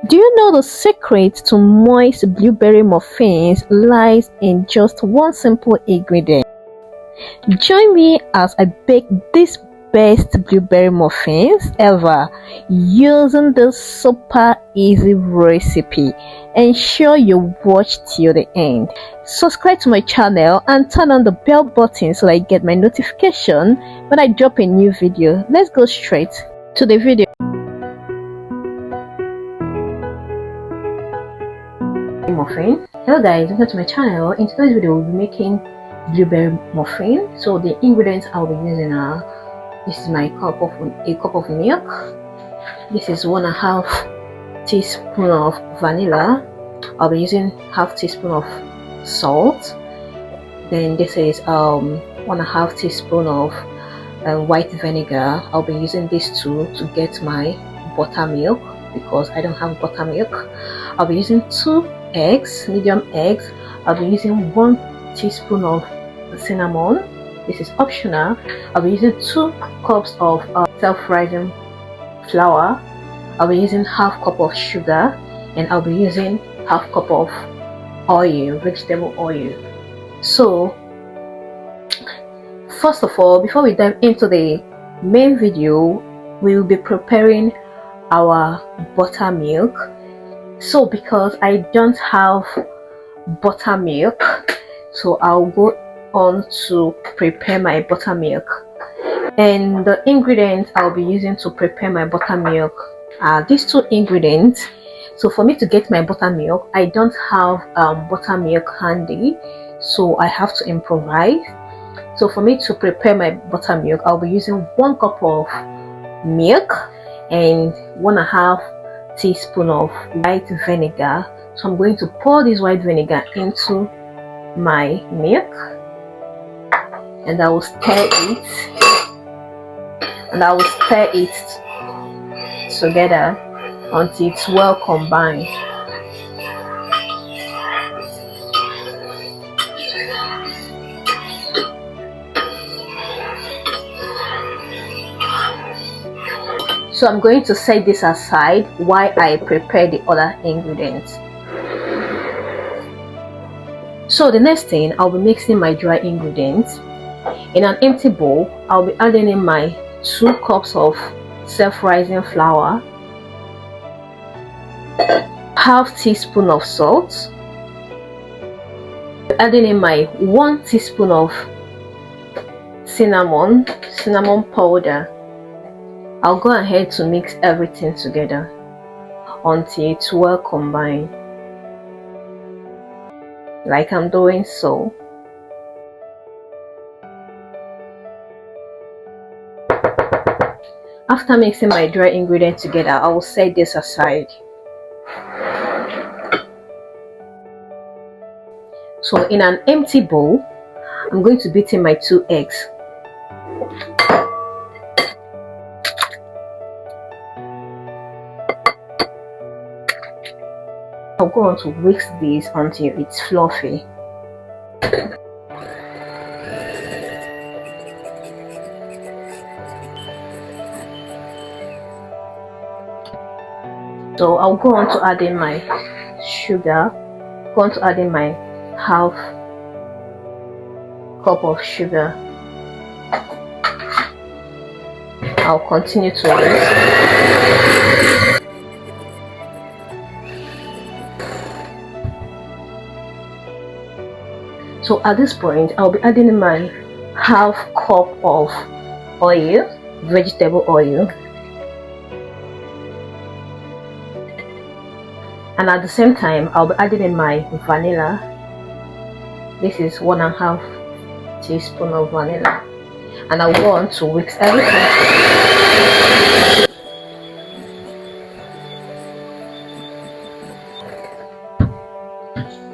Do you know the secret to moist blueberry muffins lies in just one simple ingredient? Join me as I bake these best blueberry muffins ever using this super easy recipe. Ensure you watch till the end. Subscribe to my channel and turn on the bell button so I get my notification when I drop a new video. Let's go straight to the video. Muffin. Hello guys, welcome to my channel. In today's video we'll be making blueberry muffin. So the ingredients I'll be using are, this is my cup of milk, this is 1.5 teaspoon of vanilla, I'll be using half teaspoon of salt, then this is 1.5 teaspoon of white vinegar. I'll be using these two to get my buttermilk because I don't have buttermilk. I'll be using 2 eggs, medium eggs. I'll be using 1 teaspoon of cinnamon. This is optional. I'll be using 2 cups of self-rising flour. I'll be using half cup of sugar, and I'll be using half cup of oil, vegetable oil. So first of all, before we dive into the main video, we will be preparing our buttermilk. So because I don't have buttermilk, so I'll go on to prepare my buttermilk, and the ingredients I'll be using to prepare my buttermilk are these 2 ingredients. So for me to get my buttermilk, I don't have buttermilk handy, so I have to improvise. So for me to prepare my buttermilk, I'll be using 1 cup of milk and 1.5 teaspoon of white vinegar. So I'm going to pour this white vinegar into my milk, and I will stir it together until it's well combined. So I'm going to set this aside while I prepare the other ingredients. So the next thing, I'll be mixing my dry ingredients. In an empty bowl, I'll be adding in my 2 cups of self-rising flour, half teaspoon of salt, adding in my 1 teaspoon of cinnamon powder. I'll go ahead to mix everything together until it's well combined, like I'm doing so. After mixing my dry ingredients together, I will set this aside. So in an empty bowl, I'm going to beat in my 2 eggs. I'll go on to whisk this until it's fluffy. So I'll go on to add in my sugar, go on to add in my half cup of sugar. I'll continue to whisk. So at this point, I'll be adding in my half cup of oil, vegetable oil, and at the same time, I'll be adding in my vanilla. This is 1.5 teaspoon of vanilla, and I'll go on to whisk everything.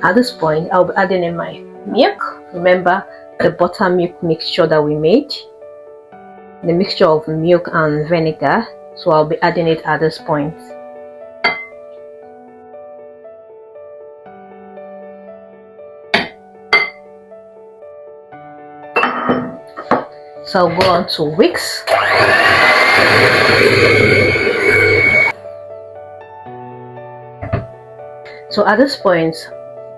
At this point, I'll be adding in my milk. Remember the buttermilk mixture that we made, the mixture of milk and vinegar. So I'll be adding it at this point. So I'll go on to whisk. So at this point,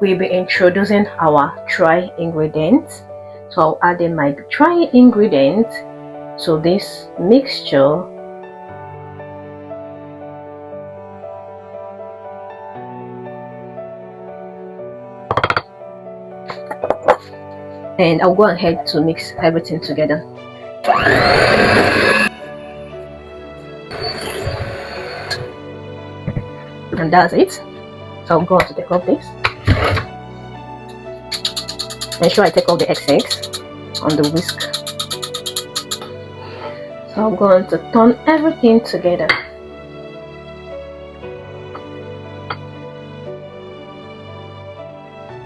we'll be introducing our dry ingredients. So I'll add in my dry ingredients to this mixture. And I'll go ahead to mix everything together. And that's it. So I'm going to take off this. Ensure I take off the excess on the whisk. So I'm going to turn everything together.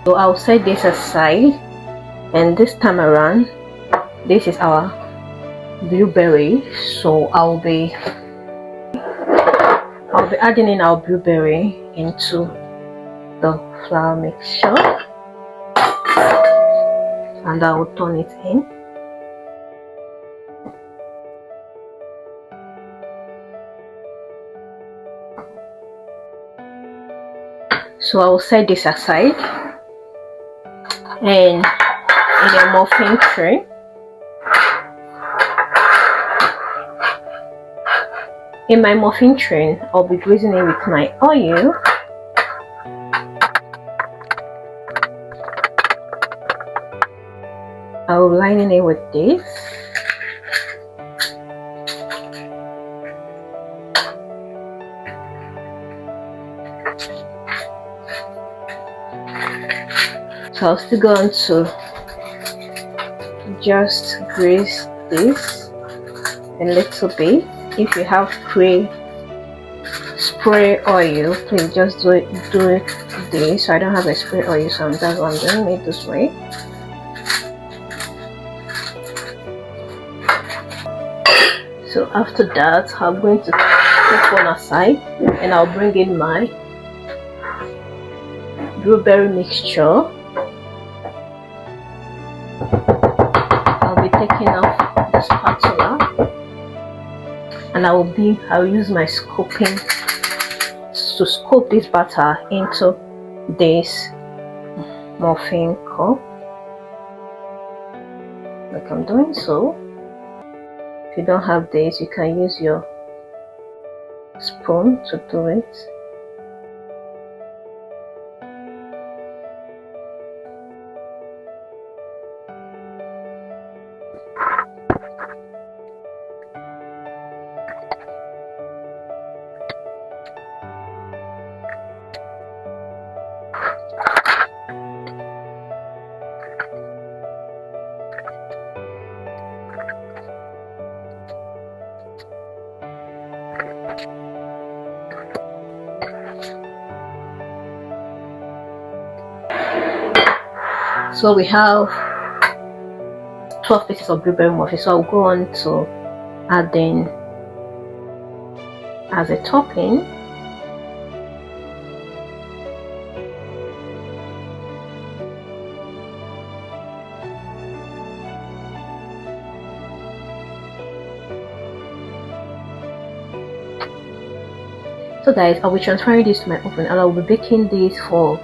So I'll set this aside, and this time around, this is our blueberry. So I'll be adding in our blueberry into the flour mixture, and I will turn it in. So I will set this aside, and in a muffin tray, I'll be greasing it with my oil. I will line it with this. So I'm still going to just grease this a little bit. If you have spray oil, please just do it this. I don't have a spray oil, so that's why I'm doing it this way. So after that, I'm going to take one aside, and I'll bring in my blueberry mixture. I'll be taking off the spatula, and I'll use my scooping to scoop this batter into this muffin cup, like I'm doing so. If you don't have this, you can use your spoon to do it. So we have 12 pieces of blueberry muffin. So I'll go on to add in as a topping. So guys, I'll be transferring this to my oven, and I'll be baking this for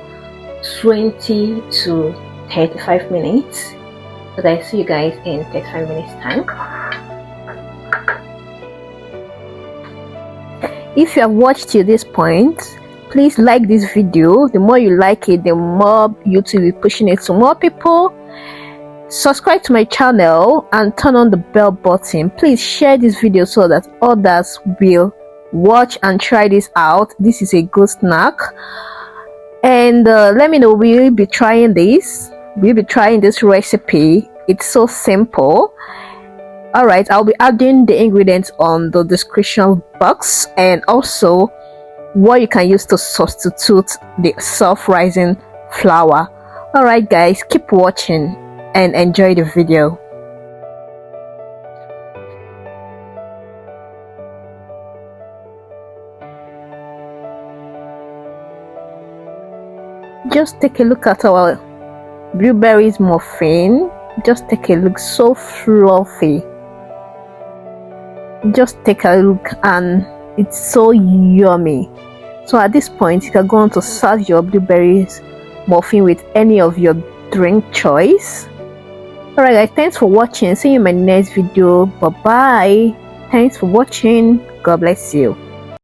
20 to 35 minutes. So guys, see you guys in 35 minutes time. If you have watched till this point, please like this video. The more you like it, the more YouTube will be pushing it to more people. Subscribe to my channel and turn on the bell button. Please share this video so that others will watch and try this out. This is a good snack. And let me know, we'll be trying this recipe. It's so simple. All right, I'll be adding the ingredients on the description box, and also what you can use to substitute the self-rising flour. All right guys, keep watching and enjoy the video. Just take a look at our blueberries muffin. Just take a look, so fluffy. Just take a look, and it's so yummy. So at this point, you can go on to serve your blueberries muffin with any of your drink choice. Alright guys, thanks for watching. See you in my next video. Bye bye. Thanks for watching. God bless you.